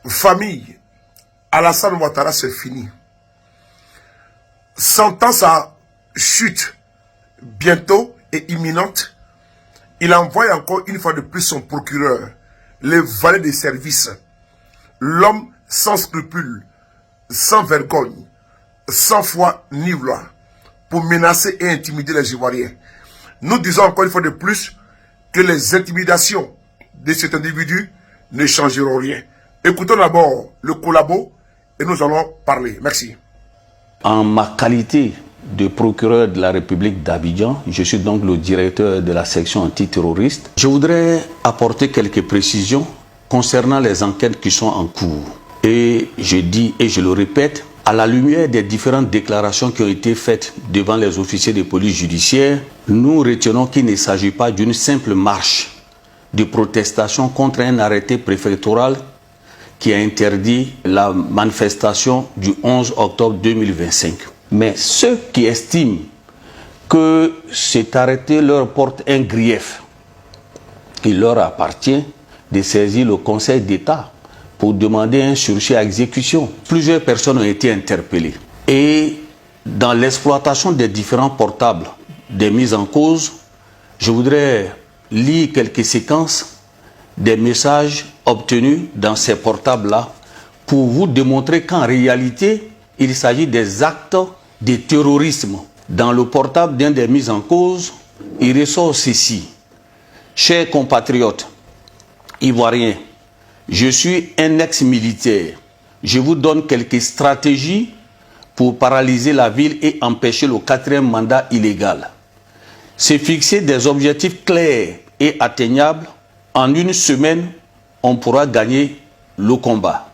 famille Alassane Ouattara, c'est fini. Sentant sa chute bientôt et imminente, il envoie encore une fois de plus son procureur, le valet des services, l'homme sans scrupules, sans vergogne, sans foi ni loi, pour menacer et intimider les Ivoiriens. Nous disons encore une fois de plus que les intimidations de cet individu ne changeront rien. Écoutons d'abord le collabo et nous allons parler. Merci. En ma qualité de procureur de la République d'Abidjan, je suis donc le directeur de la section antiterroriste. Je voudrais apporter quelques précisions concernant les enquêtes qui sont en cours. Et je dis et je le répète, à la lumière des différentes déclarations qui ont été faites devant les officiers de police judiciaire, nous retenons qu'il ne s'agit pas d'une simple marche de protestation contre un arrêté préfectoral qui a interdit la manifestation du 11 octobre 2025. Mais ceux qui estiment que cet arrêté leur porte un grief, il leur appartient de saisir le Conseil d'État pour demander un sursis à exécution. Plusieurs personnes ont été interpellées. Et dans l'exploitation des différents portables des mises en cause, je voudrais lire quelques séquences des messages obtenus dans ces portables-là pour vous démontrer qu'en réalité, il s'agit des actes de terrorisme. Dans le portable d'un des mises en cause, il ressort ceci. Chers compatriotes ivoiriens, je suis un ex-militaire. Je vous donne quelques stratégies pour paralyser la ville et empêcher le 4e mandat illégal. C'est fixer des objectifs clairs et atteignables. En une semaine, on pourra gagner le combat.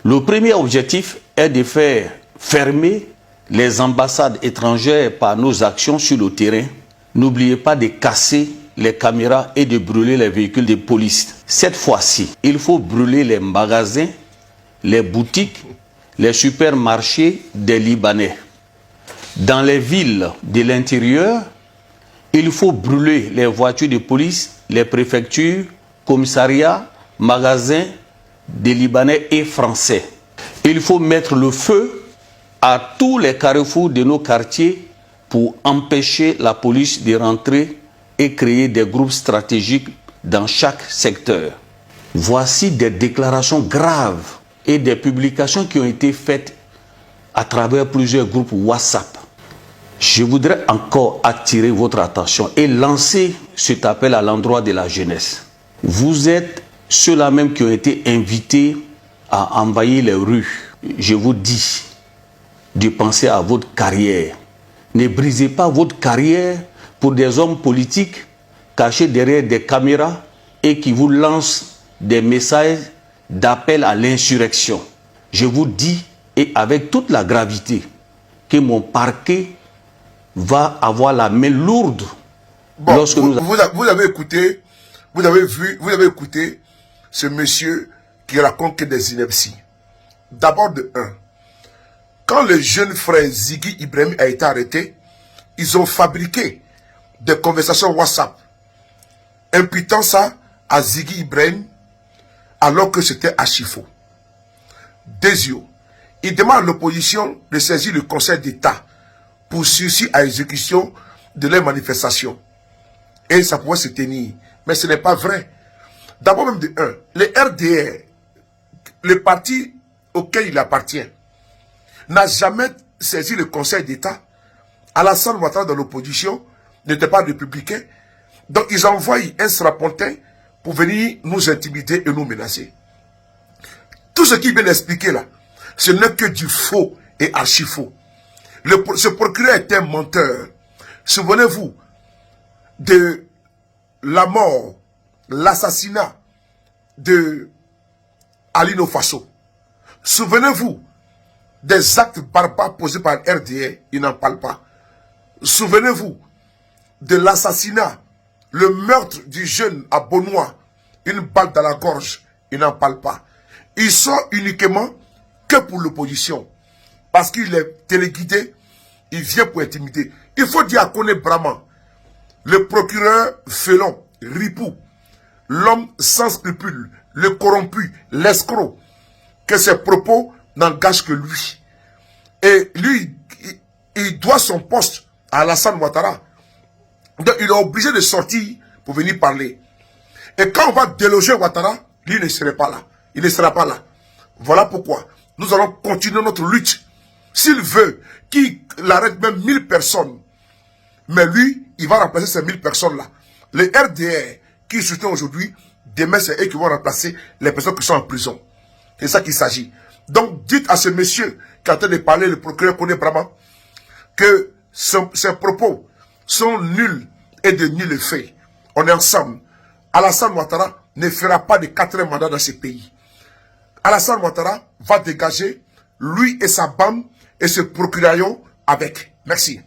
Le premier objectif est de faire fermer les ambassades étrangères par nos actions sur le terrain. N'oubliez pas de casser les caméras et de brûler les véhicules de police. Cette fois-ci, il faut brûler les magasins, les boutiques, les supermarchés des Libanais. Dans les villes de l'intérieur, il faut brûler les voitures de police, les préfectures, commissariats, magasins des Libanais et Français. Il faut mettre le feu à tous les carrefours de nos quartiers pour empêcher la police de rentrer et créer des groupes stratégiques dans chaque secteur. Voici des déclarations graves et des publications qui ont été faites à travers plusieurs groupes WhatsApp. Je voudrais encore attirer votre attention et lancer cet appel à l'endroit de la jeunesse. Vous êtes ceux-là même qui ont été invités à envahir les rues. Je vous dis de penser à votre carrière. Ne brisez pas votre carrière pour des hommes politiques cachés derrière des caméras et qui vous lancent des messages d'appel à l'insurrection. Je vous dis, et avec toute la gravité, que mon parquet va avoir la main lourde. Bon, vous avez écouté, vous avez écouté ce monsieur qui raconte que des inepties. D'abord de un, quand le jeune frère Ziggy Ibrahim a été arrêté, ils ont fabriqué des conversations WhatsApp imputant ça à Ziggy Ibrahim alors que c'était archi faux. Deuxièmement, il demande à l'opposition de saisir le Conseil d'État pour sursis à exécution de leurs manifestations. Et ça pourrait se tenir. Mais ce n'est pas vrai. D'abord même de un, le RDR, le parti auquel il appartient, n'a jamais saisi le Conseil d'État. Alassane Ouattara dans l'opposition n'était pas républicain. Donc ils envoient un strapontin pour venir nous intimider et nous menacer. Tout ce qu'il vient d'expliquer là, ce n'est que du faux et archi faux. Ce procureur est un menteur. Souvenez-vous de la mort, l'assassinat de Alino Faso. Souvenez-vous des actes barbares posés par RDR, il n'en parle pas. Souvenez-vous de l'assassinat, le meurtre du jeune à Bonois, une balle dans la gorge, il n'en parle pas. Il sort uniquement que pour l'opposition. Parce qu'il est téléguidé, il vient pour intimider. Il faut dire à Kone Brahman, le procureur Félon, Ripou, l'homme sans scrupules, le corrompu, l'escroc, que ses propos n'engagent que lui. Et lui, il doit son poste à Alassane Ouattara. Donc il est obligé de sortir pour venir parler. Et quand on va déloger Ouattara, lui ne serait pas là. Il ne sera pas là. Voilà pourquoi nous allons continuer notre lutte. S'il veut qu'il arrête même 1000 personnes, mais lui, il va remplacer ces 1000 personnes-là. Les RDR qui soutiennent aujourd'hui, demain c'est eux qui vont remplacer les personnes qui sont en prison. C'est ça qu'il s'agit. Donc dites à ce monsieur qui est en train de parler, le procureur Kone Brahma, que ses propos sont nuls et de nul effet. On est ensemble. Alassane Ouattara ne fera pas de 4e mandat dans ce pays. Alassane Ouattara va dégager lui et sa bande et ce procureur avec. Merci.